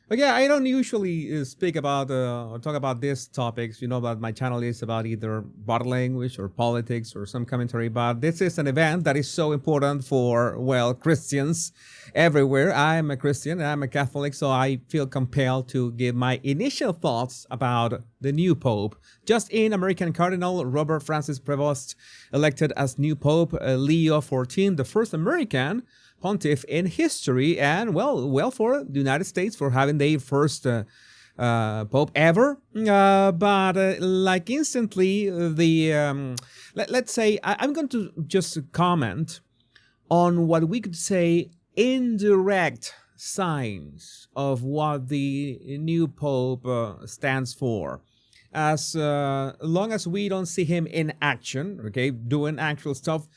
Yeah, I don't usually speak about or talk about these topics. You know that my channel is about either body language or politics or some commentary. But this is an event that is so important for Christians everywhere. I'm a Christian. I'm a Catholic, so I feel compelled to give my initial thoughts about the new Pope. Just in, American Cardinal Robert Francis Prevost elected as new Pope Leo XIV, the first American pontiff in history, and well for the United States for having their first pope ever. But like instantly, let's say I'm going to just comment on what we could say indirect signs of what the new pope stands for. As long as we don't see him in action, okay, doing actual stuff,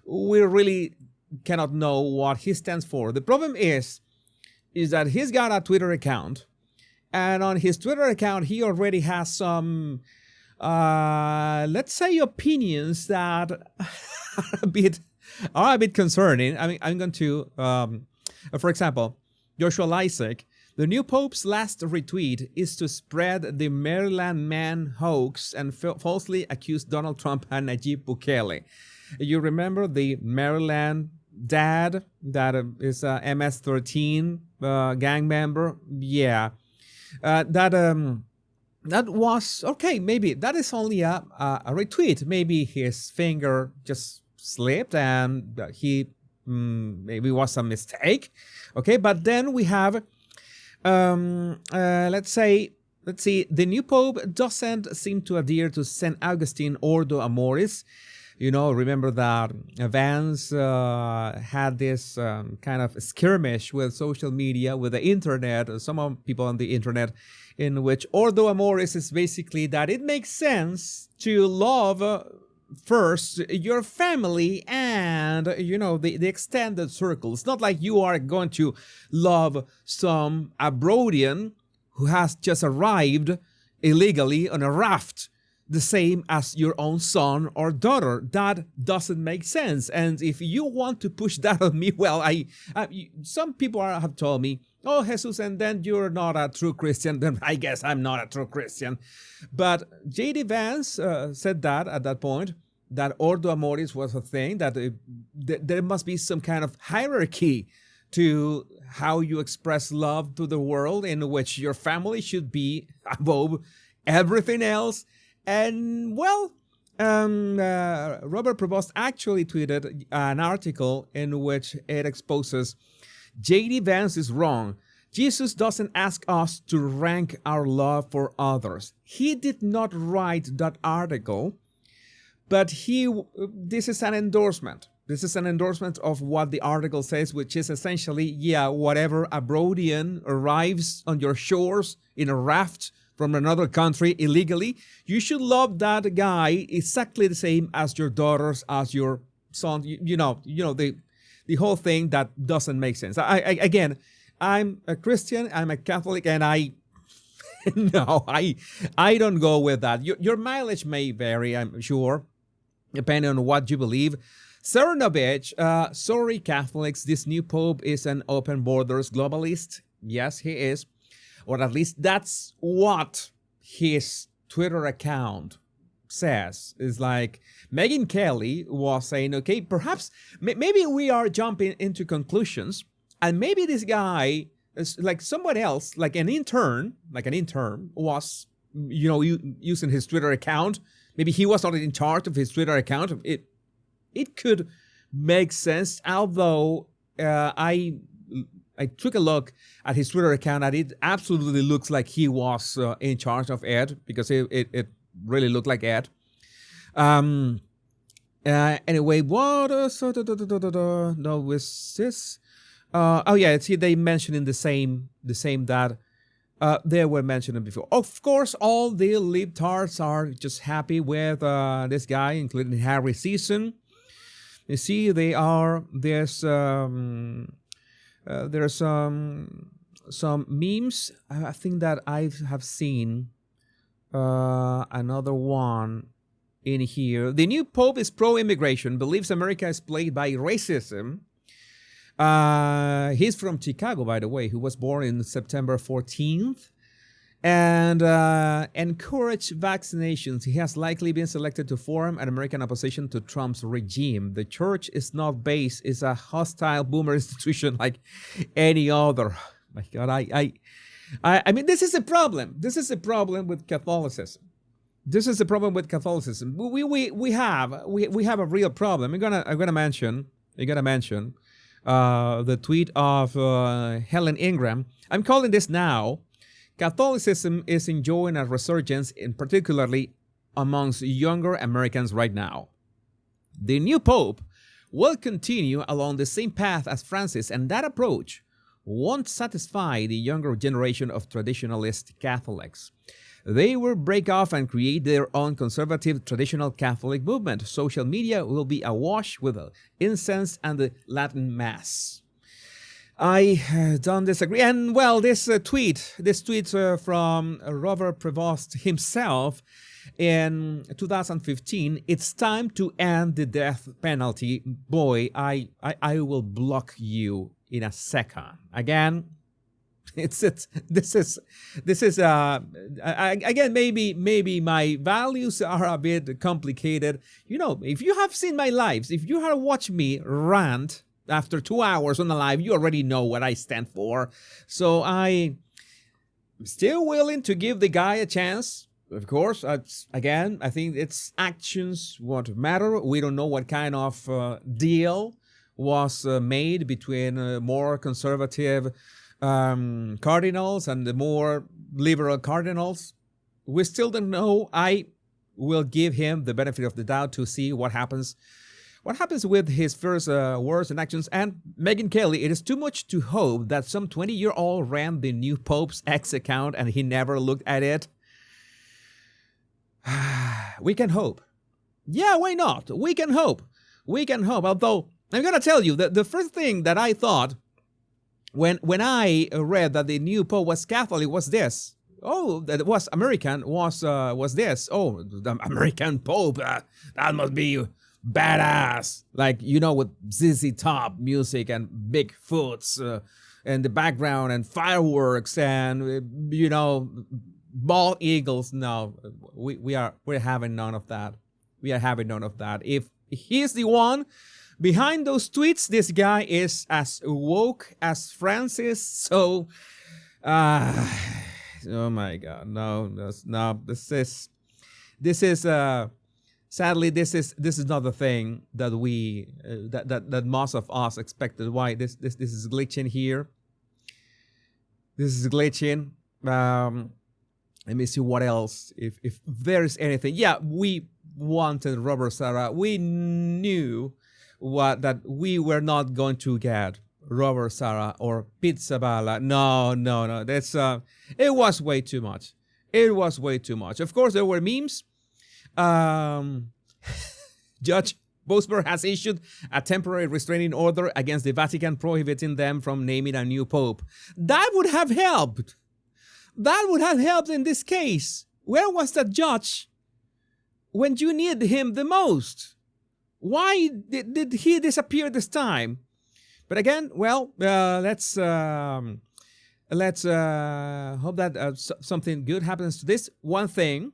we really cannot know what he stands for. The problem is that he's got a Twitter account, and on his Twitter account he already has some let's say opinions that are a bit concerning. I mean, I'm going to for example, Joshua Lysak, the new pope's last retweet is to spread the Maryland man hoax and falsely accuse Donald Trump and Nayib Bukele. You remember the Maryland dad that is a MS-13 gang member? Yeah. That was okay. Maybe that is only a retweet. Maybe his finger just slipped and he maybe was a mistake. Okay, but then we have let's see. The new pope doesn't seem to adhere to Saint Augustine Ordo Amoris. You know, remember that Vance had this kind of skirmish with social media, with the internet, some people on the internet, in which Ordo Amoris is basically that it makes sense to love first your family and, you know, the extended circle. It's not like you are going to love some Abrodian who has just arrived illegally on a raft the same as your own son or daughter. That doesn't make sense. And if you want to push that on me, well, some people have told me, oh, Jesus, and then you're not a true Christian. Then I guess I'm not a true Christian. But J.D. Vance said that at that point, that Ordo Amoris was a thing, that there must be some kind of hierarchy to how you express love to the world, in which your family should be above everything else. And well, Robert Prevost actually tweeted an article in which it exposes J.D. Vance is wrong. Jesus doesn't ask us to rank our love for others. He did not write that article, but this is an endorsement. This is an endorsement of what the article says, which is essentially, yeah, whatever Abrodian arrives on your shores in a raft from another country illegally, you should love that guy exactly the same as your daughters, as your son. You know the whole thing that doesn't make sense. Again, I'm a Christian, I'm a Catholic, and no, I don't go with that. Your mileage may vary, I'm sure, depending on what you believe. Cernovich, sorry Catholics, this new pope is an open borders globalist. Yes, he is. Or at least that's what his Twitter account says. Is like Megyn Kelly was saying, okay, perhaps maybe we are jumping into conclusions, and maybe this guy is like someone else, like an intern was, you know, using his Twitter account. Maybe he was not in charge of his Twitter account. It could make sense, although I took a look at his Twitter account, and it absolutely looks like he was in charge of Ed, because it really looked like Ed. Anyway, what? No, is this? Oh yeah, see, they mentioned in the same that they were mentioned before. Of course, all the libtards are just happy with this guy, including Harry Season. You see, they are this. There's some memes. I think that I have seen another one in here. The new pope is pro-immigration, believes America is plagued by racism. He's from Chicago, by the way. He was born in September 14th. And encouraged vaccinations. He has likely been selected to form an American opposition to Trump's regime. The church is not based, it's a hostile boomer institution like any other. My God, I mean, this is a problem. This is a problem with Catholicism. This is the problem with Catholicism. We have a real problem. I'm gonna mention the tweet of Helen Ingram. I'm calling this now. Catholicism is enjoying a resurgence, in particularly amongst younger Americans right now. The new pope will continue along the same path as Francis, and that approach won't satisfy the younger generation of traditionalist Catholics. They will break off and create their own conservative traditional Catholic movement. Social media will be awash with incense and the Latin Mass. I don't disagree. And well, this tweet from Robert Prevost himself in 2015, it's time to end the death penalty. Boy, I will block you in a second. Again, this is again, maybe my values are a bit complicated. You know, if you have seen my lives, if you have watched me rant after 2 hours on the live, you already know what I stand for. So I'm still willing to give the guy a chance. Of course, again, I think it's actions what matter. We don't know what kind of deal was made between more conservative cardinals and the more liberal cardinals. We still don't know. I will give him the benefit of the doubt to see what happens. What happens with his first words and actions? And Megyn Kelly, it is too much to hope that some 20-year-old ran the new Pope's X account and he never looked at it. We can hope. Yeah, why not? We can hope. We can hope. Although, I'm going to tell you that the first thing that I thought when I read that the new Pope was Catholic was this. Oh, that it was American, was this. Oh, the American Pope, that must be badass, like, you know, with ZZ Top music and big foots in the background and fireworks and you know, bald eagles. No, we're having none of that. We are having none of that. If he's the one behind those tweets, this guy is as woke as Francis. So, oh my God, no, this is. Sadly, this is not the thing that we that most of us expected. Why this is glitching here? This is glitching. Let me see what else. If there is anything, yeah, we wanted Robert Sarah. We knew that we were not going to get Robert Sarah or Pete Zabala. No. That's it was way too much. It was way too much. Of course, there were memes. Judge Boasberg has issued a temporary restraining order against the Vatican, prohibiting them from naming a new pope. That would have helped. That would have helped in this case. Where was that judge when you need him the most? Why did he disappear this time? But again, well, let's hope that something good happens to this one thing.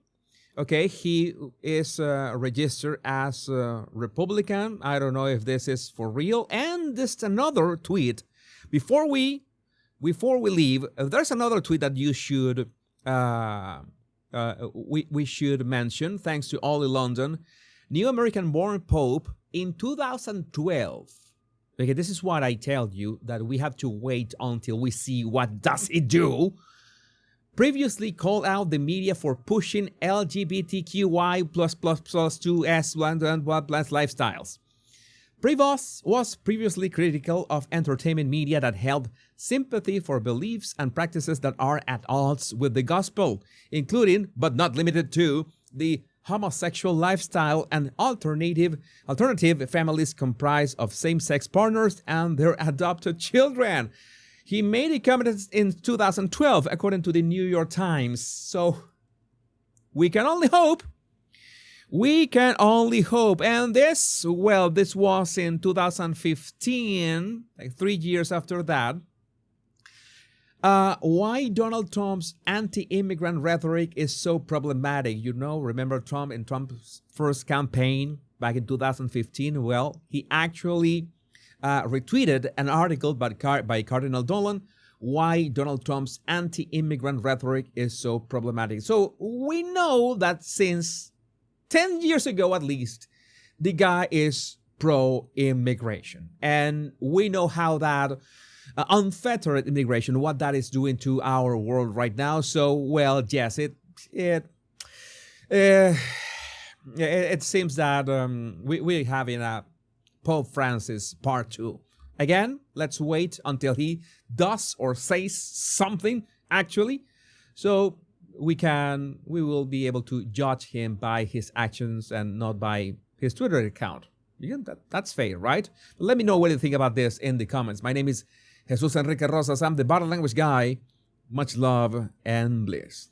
Okay, he is registered as a Republican. I don't know if this is for real. And just another tweet. Before we leave, there's another tweet that you should we should mention. Thanks to Ollie London, new American-born Pope in 2012. Okay, this is what I tell you, that we have to wait until we see what does it do. Previously called out the media for pushing LGBTQI+++2S1 lifestyles. Prevost was previously critical of entertainment media that held sympathy for beliefs and practices that are at odds with the gospel, including, but not limited to, the homosexual lifestyle and alternative families comprised of same-sex partners and their adopted children. He made a comment in 2012, according to the New York Times. So we can only hope We can only hope. And this, well, this was in 2015, like 3 years after that. Why Donald Trump's anti-immigrant rhetoric is so problematic. You know, remember Trump in Trump's first campaign back in 2015? Well, he actually retweeted an article by Cardinal Dolan, why Donald Trump's anti-immigrant rhetoric is so problematic. So we know that since 10 years ago at least, the guy is pro-immigration. And we know how that unfettered immigration, what that is doing to our world right now. So, well, yes, it seems that we're having a Pope Francis Part 2. Again, let's wait until he does or says something, actually. So we will be able to judge him by his actions and not by his Twitter account. That's fair, right? Let me know what you think about this in the comments. My name is Jesus Enrique Rosas. I'm the Body Language Guy. Much love and bliss.